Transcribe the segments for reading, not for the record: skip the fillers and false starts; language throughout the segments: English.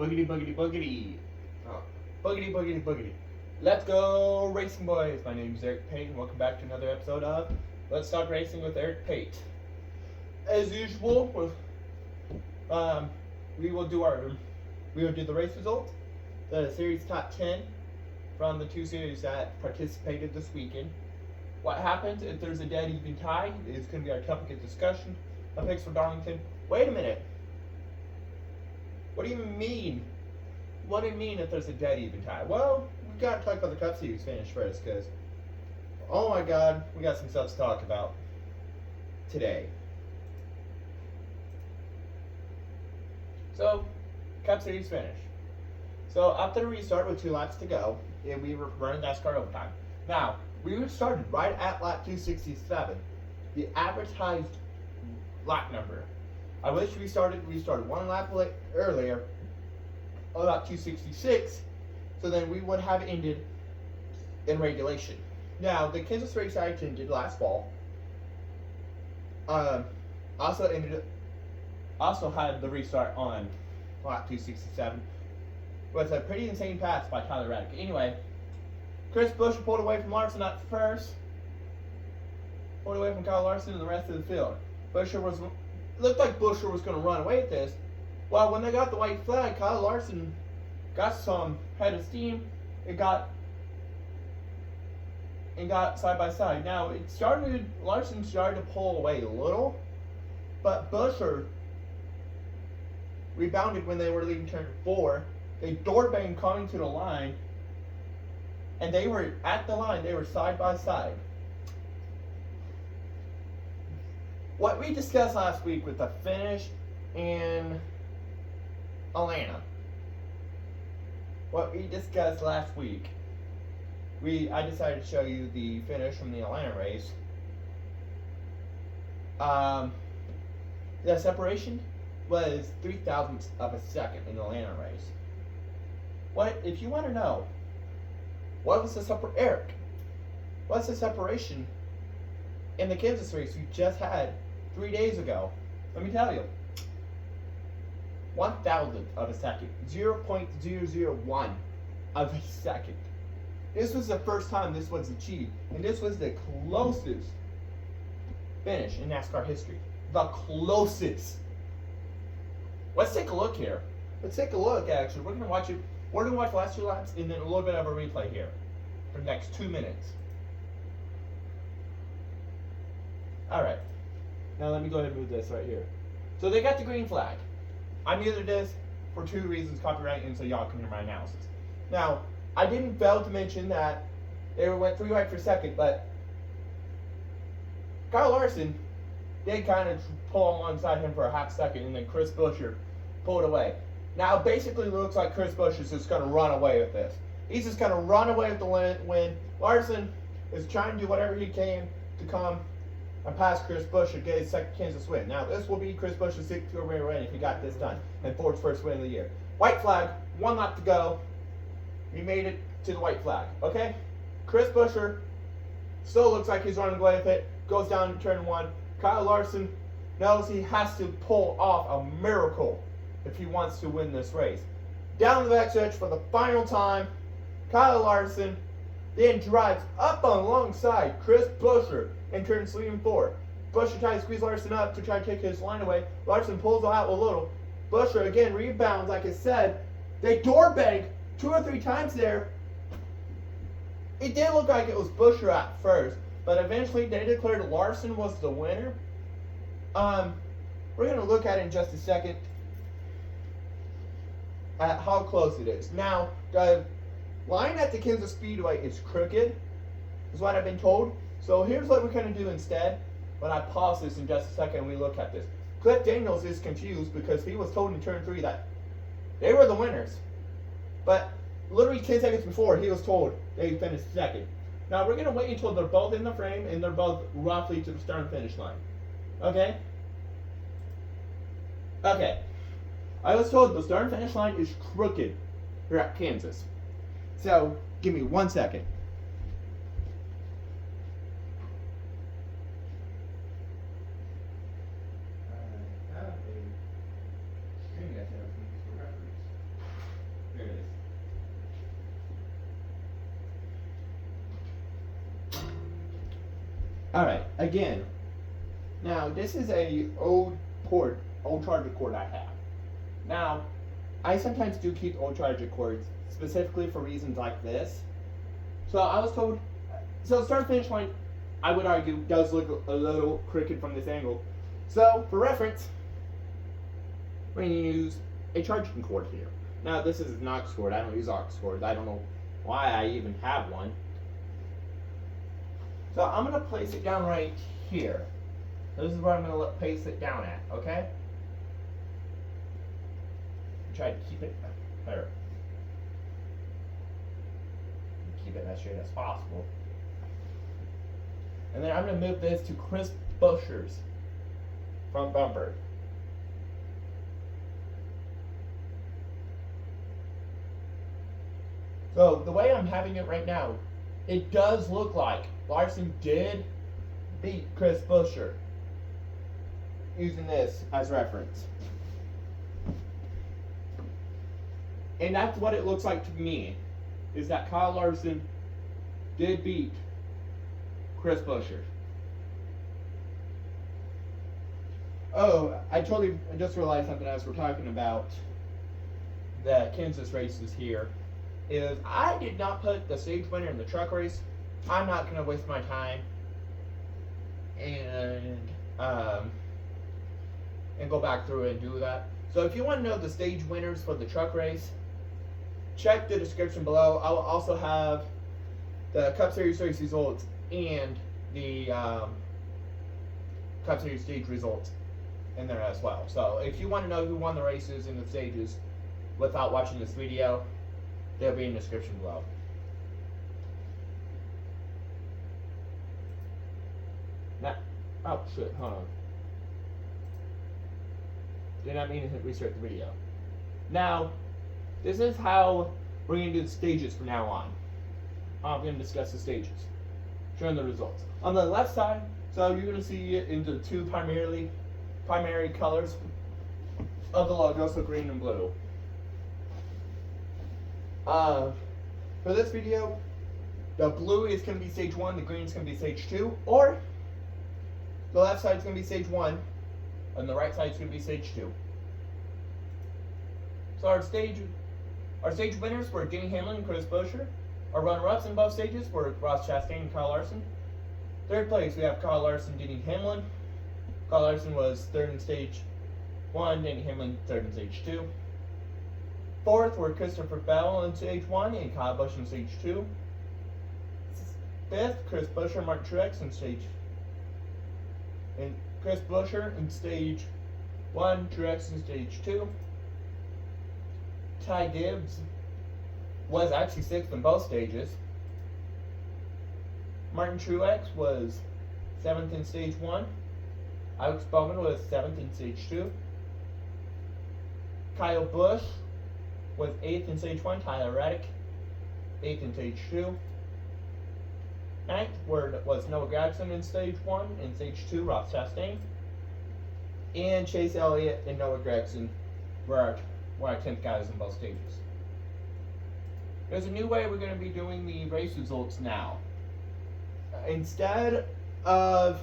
Boogity, boogity, boogity. Oh, boogity, boogity, boogity. Let's go racing, boys. My name is Eric Pate, and welcome back to another episode of Let's Talk Racing with Eric Pate. As usual, we will do the race results, the series top 10 from the two series that participated this weekend. What happens if there's a dead even tie is going to be our topic of discussion. My picks for Darlington. Wait a minute. What do you mean? What do you mean if there's a dead even tie? Well, we got to talk about the Cup Series finish first, because, oh my God, we got some stuff to talk about today. So, Cup Series finish. So, after the restart with 2 laps to go, and we were running NASCAR overtime. Now, we started right at lap 267, the advertised lap number. I wish we started 1 lap earlier, about 266, so then we would have ended in regulation. Now, the Kansas race I ended last fall. Also had the restart on lap 267 with a pretty insane pass by Tyler Reddick. Anyway, Chris Buescher pulled away from Larson at first, pulled away from Kyle Larson and the rest of the field. Looked like Buescher was going to run away with this. Well, when they got the white flag, Kyle Larson got some head of steam. It got side by side. Now Larson started to pull away a little, but Buescher rebounded when they were leaving turn 4. They door banged coming to the line, and they were at the line. They were side by side. What we discussed last week with the finish in Atlanta. What we discussed last week. I decided to show you the finish from the Atlanta race. The separation was 0.03 of a second in the Atlanta race. If you want to know, what's the separation in the Kansas race we just had 3 days ago? Let me tell you. 1,000th of a second. 0.001 of a second. This was the first time this was achieved. And this was the closest finish in NASCAR history. The closest. Let's take a look here. Let's take a look, actually. We're going to watch it. We're going to watch the last 2 laps and then a little bit of a replay here for the next 2 minutes. Alright. Now let me go ahead and move this right here. So they got the green flag. I muted this for 2 reasons, copyright, and so y'all can hear my analysis. Now, I didn't fail to mention that they went 3 right for second, but Kyle Larson did kind of pull alongside him for a half second, and then Chris Buescher pulled away. Now, it basically looks like Chris Buescher is just going to run away with this. He's just going to run away with the win. Larson is trying to do whatever he can to come and pass Chris Buescher, get his second Kansas win. Now, this will be Chris Buescher's 6th career win if he got this done, and Ford's first win of the year. White flag, 1 lap to go. We made it to the white flag, okay? Chris Buescher still looks like he's running away with it, goes down to turn 1. Kyle Larson knows he has to pull off a miracle if he wants to win this race. Down the backstretch for the final time, Kyle Larson then drives up alongside Chris Buescher in turns 3 and 4. Buescher tries to squeeze Larson up to try to take his line away. Larson pulls out a little. Buescher again rebounds, like I said. They door bang 2 or 3 times there. It did look like it was Buescher at first, but eventually they declared Larson was the winner. We're going to look at it in just a second at how close it is. Now, the line at the Kansas Speedway is crooked, is what I've been told. So here's what we're going to do instead. When I pause this in just a second and we look at this. Cliff Daniels is confused because he was told in turn 3 that they were the winners. But literally 10 seconds before, he was told they finished second. Now we're going to wait until they're both in the frame and they're both roughly to the start and finish line. Okay? Okay. I was told the start and finish line is crooked here at Kansas. So, give me 1 second. Alright, again. Now, this is a old charger cord I have. Now, I sometimes do keep old charger cords, specifically for reasons like this. So I was told, so start finish line, I would argue, does look a little crooked from this angle. So, for reference, we're going to use a charging cord here. Now, this is an aux cord. I don't use aux cords. I don't know why I even have one. So I'm going to place it down right here. This is where I'm going to place it down at, okay? Try to keep it there. Keep it as straight as possible. And then I'm going to move this to Chris Buescher's front bumper. So the way I'm having it right now, it does look like Larson did beat Chris Buescher, using this as reference. And that's what it looks like to me, is that Kyle Larson did beat Chris Buescher. Oh, I just realized something as we're talking about the Kansas races here. Is I did not put the stage winner in the truck race. I'm not going to waste my time and go back through and do that. So if you want to know the stage winners for the truck race, check the description below. I will also have the Cup Series race results and the Cup Series stage results in there as well. So if you want to know who won the races and the stages without watching this video, they'll be in the description below. Now, oh shit, hold on. Did not mean to hit restart the video. Now, this is how we're going to do the stages from now on. I'm going to discuss the stages, showing the results. On the left side, so you're going to see it in the two primary colors of the logo, so green and blue. For this video, the blue is going to be stage 1, the green is going to be stage 2, or the left side is going to be stage 1, and the right side is going to be stage 2. So our stage winners were Denny Hamlin and Chris Buescher. Our runner-ups in both stages were Ross Chastain and Kyle Larson. Third place, we have Kyle Larson, Denny Hamlin. Kyle Larson was third in stage 1, Denny Hamlin third in stage 2. Fourth were Christopher Bell in stage 1 and Kyle Busch in stage 2. Fifth, Chris Buescher, Martin Truex in stage. And Chris Buescher in stage 1, Truex in stage 2. Ty Gibbs was actually 6th in both stages. Martin Truex was 7th in stage 1. Alex Bowman was 7th in stage 2. Kyle Busch was 8th in stage 1, Tyler Reddick, 8th in stage 2. 9th was Noah Gragson in stage 1, in stage 2, Ross Chastain. And Chase Elliott and Noah Gragson were our 10th guys in both stages. There's a new way we're going to be doing the race results now. Instead of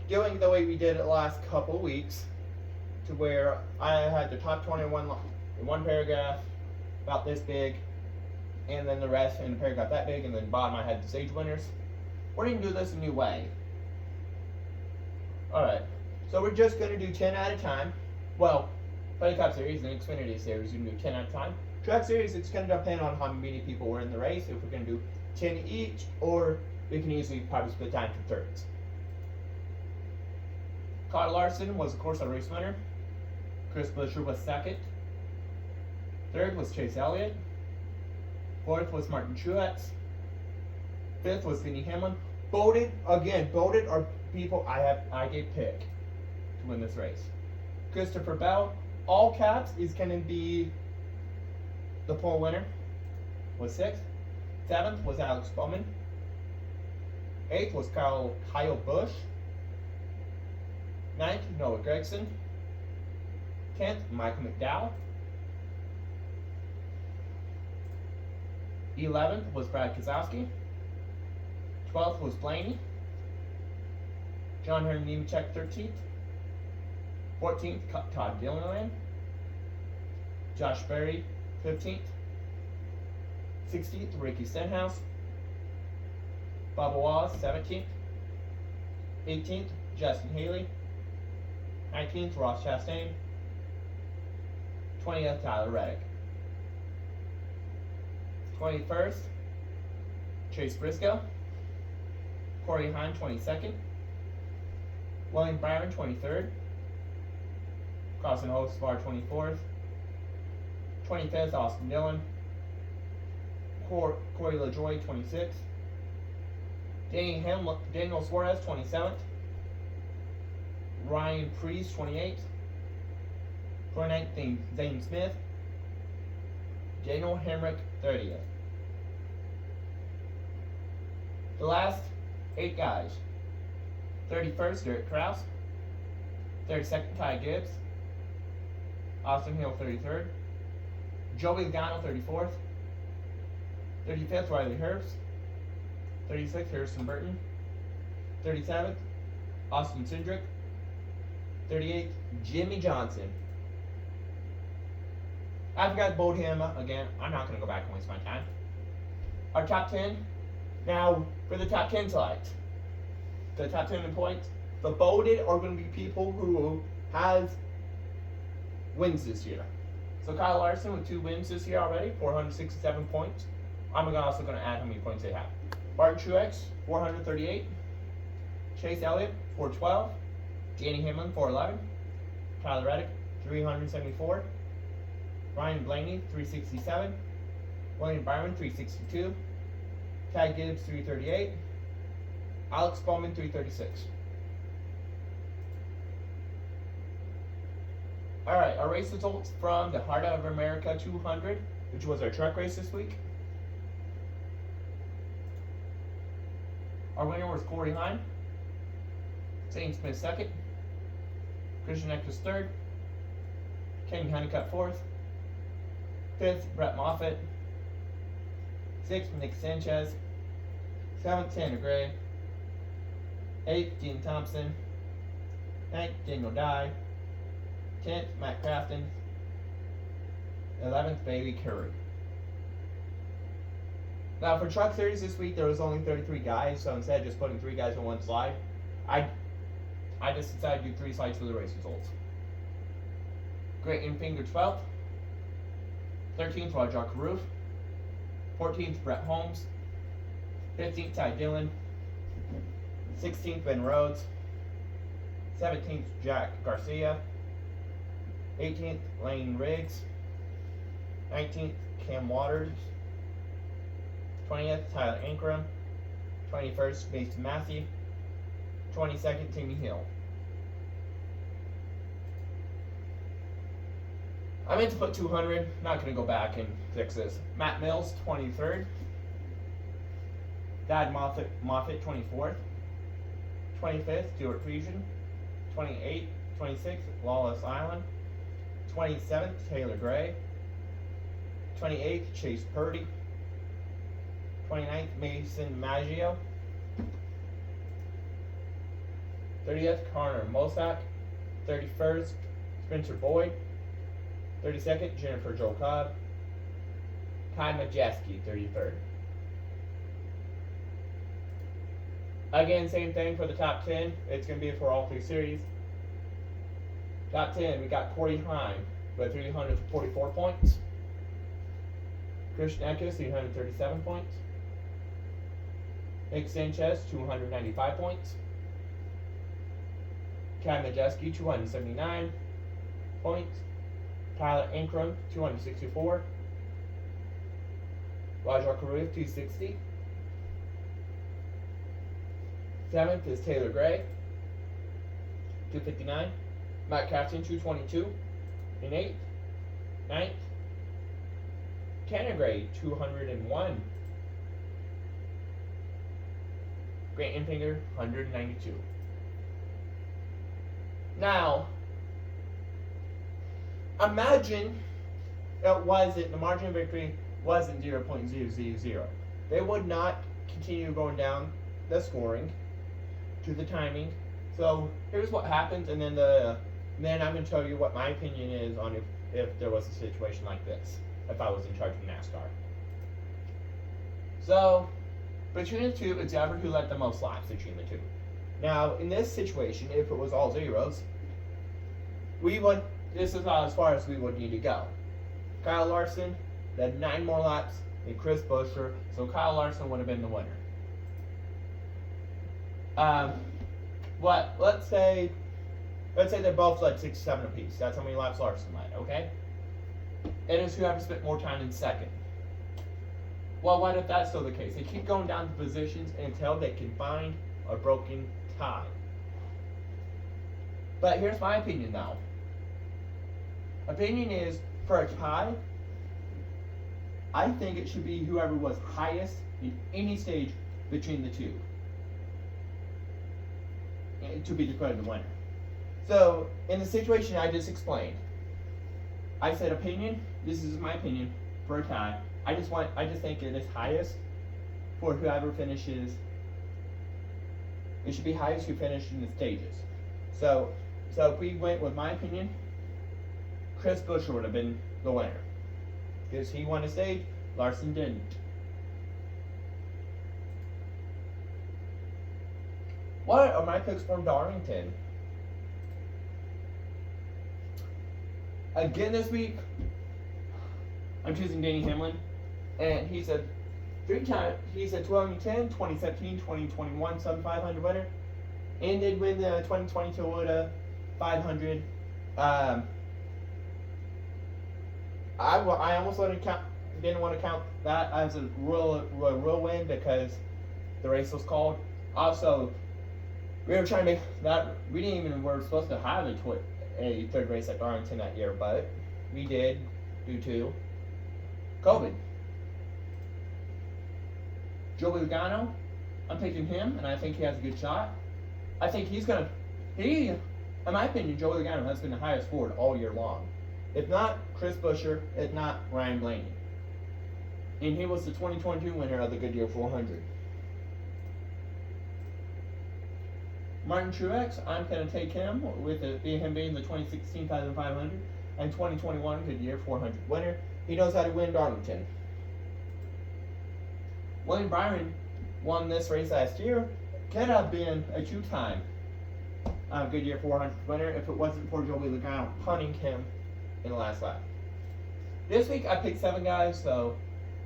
doing the way we did it the last couple weeks, to where I had the top 21 in one paragraph about this big, and then the rest in a paragraph that big, and then bottom I had the stage winners. We're going to do this a new way. Alright, so we're just going to do 10 at a time. Well, for the Cup Series and Xfinity Series, you can do 10 at a time. Truck Series, it's going to depend on how many people were in the race, if we're going to do 10 each, or we can easily probably split time to thirds. Kyle Larson was, of course, a race winner. Chris Buescher was 2nd. 3rd was Chase Elliott. 4th was Martin Truex. 5th was Denny Hamlin. Voted are people I gave pick to win this race. Christopher Bell, all caps, is going to be the pole winner, was 6th. 7th was Alex Bowman. 8th was Kyle Busch. 9th, Noah Gragson. 10th, Michael McDowell. 11th was Brad Keselowski. 12th was Blaney. John Henry Nemechek 13th. 14th, Todd Gilliland. Josh Berry 15th. 16th, Ricky Stenhouse. Bubba Wallace 17th. 18th, Justin Haley. 19th, Ross Chastain. 20th, Tyler Reddick. 21st, Chase Briscoe. Corey Heim 22nd. William Byron 23rd. Carson Hocevar 24th. 25th, Austin Dillon. Corey LaJoie 26th. Denny Hamlin, Daniel Suarez 27th. Ryan Preece 28th. 29th, Zane Smith. Daniel Hemric 30th. The last 8 guys. 31st, Kraus. 32nd, Ty Gibbs. Austin Hill 33rd. Joey Logano 34th. 35th, Riley Herbst. 36th, Harrison Burton. 37th, Austin Cindric. 38th, Jimmie Johnson. I forgot to bold him again. I'm not going to go back and waste my time. Our top 10. Now, for the top 10 select. The top 10 in points. The bolded are going to be people who has wins this year. So Kyle Larson with 2 wins this year already, 467 points. I'm also going to add how many points they have. Martin Truex, 438. Chase Elliott, 412. Denny Hamlin, 411. Tyler Reddick, 374. Ryan Blaney, 367. William Byron, 362. Todd Gibbs, 338. Alex Bowman, 336. Alright, our race results from the Heart of America 200, which was our truck race this week. Our winner was Corey Heim. Zane Smith 2nd. Christian Eckes 3rd. Kenny Honeycutt 4th. 5th, Brett Moffitt. 6th, Nick Sanchez. 7th, Tanner Gray. 8th, Dean Thompson. 9th, Daniel Dye. 10th, Matt Crafton. 11th, Bailey Curry. Now for Truck Series this week, there was only 33 guys, so instead of just putting 3 guys on one slide, I just decided to do 3 slides for the race results. Great Infinger 12th. 13th, Roger Caruth. 14th, Brett Holmes. 15th, Ty Dillon. 16th, Ben Rhodes. 17th, Jack Garcia. 18th, Lane Riggs. 19th, Cam Waters. 20th, Tyler Ankrum. 21st, Mason Massey. 22nd, Timmy Hill. I meant to put 200. Not going to go back and fix this. Matt Mills, 23rd. Dad Moffitt, 24th. 25th, Stuart Friesian. 28th, 26th, Lawless Island. 27th, Taylor Gray. 28th, Chase Purdy. 29th, Mason Maggio. 30th, Connor Mosack. 31st, Spencer Boyd. 32nd, Jennifer Joe Cobb. Ty Majeski, 33rd. Again, same thing for the top 10. It's going to be for all 3 series. Top 10, we got Corey Heim with 344 points. Christian Eckes, 337 points. Nick Sanchez, 295 points. Ty Majeski, 279 points. Tyler Ankrum, 264. Roger Caruth, 260. 7th is Taylor Gray, 259. Matt Crafton, 222. In 8th. 9th. Tanner Gray, 201. Grant Infinger, 192. Now, imagine the margin of victory wasn't 0.000. They would not continue going down the scoring to the timing So here's what happens, and then I'm going to tell you what my opinion is on if there was a situation like this, if I was in charge of NASCAR. So between the two, it's ever who led the most laps between the two. Now in this situation, if it was all zeros, this is about as far as we would need to go. Kyle Larson led 9 more laps than Chris Buescher, so Kyle Larson would have been the winner. Let's say they both led 6-7 apiece. That's how many laps Larson led, okay? It is whoever spent more time in second. Well, what if that's still the case? They keep going down the positions until they can find a broken tie. But here's my opinion now. Opinion is, for a tie, I think it should be whoever was highest in any stage between the two to be declared the winner. So, in the situation I just explained, I said opinion, this is my opinion, for a tie. I just think it is highest for whoever finishes. It should be highest who finished in the stages. So if we went with my opinion, Chris Buescher would have been the winner. Because he won a stage, Larson didn't. What are my picks for Darlington? Again this week, I'm choosing Denny Hamlin. And he said 3 times, he said 2010, 2017, 2021 sub-500 winner. And did win the 2020 Toyota 500. I almost didn't want to count that as a real win because the race was called. Also, we were trying to make that, we're supposed to have a third race at Darlington that year, but we did due to COVID. Joey Logano, I'm picking him, and I think he has a good shot. I think in my opinion, Joey Logano has been the highest scored all year long. If not Chris Buescher, if not Ryan Blaney. And he was the 2022 winner of the Goodyear 400. Martin Truex, I'm going to take him with him being the 2016 500 and 2021 Goodyear 400 winner. He knows how to win Darlington. Byron won this race last year. Could have been a 2-time Goodyear 400 winner if it wasn't for Joey Logano punting him in the last lap. This week I picked 7 guys. So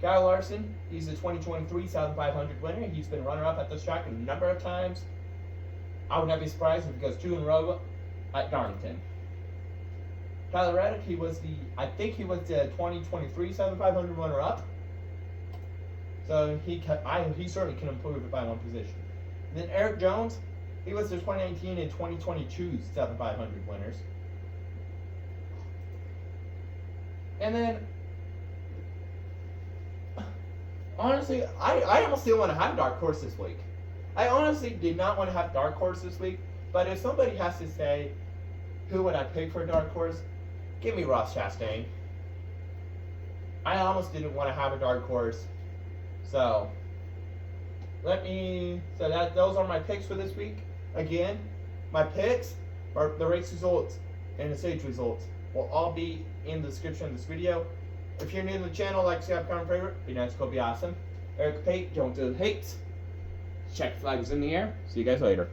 Kyle Larson, he's the 2023 Southern 500 winner. He's been runner-up at this track a number of times. I would not be surprised if he goes 2 in a row at Darlington. Tyler Reddick, I think he was the 2023 Southern 500 runner-up. So he certainly can improve it by 1 position. And then Eric Jones, he was the 2019 and 2022 Southern 500 winners. And then, honestly, I almost still want to have Dark Horse this week. I honestly did not want to have Dark Horse this week, but if somebody has to say, who would I pick for Dark Horse? Give me Ross Chastain. I almost didn't want to have a Dark Horse. So, those are my picks for this week. Again, my picks, or the race results, and the stage results will all be in the description of this video. If you're new to the channel, like, subscribe, comment, favorite. Be nice, go be awesome. Eric Pate, don't do hate. Check flags in the air. See you guys later.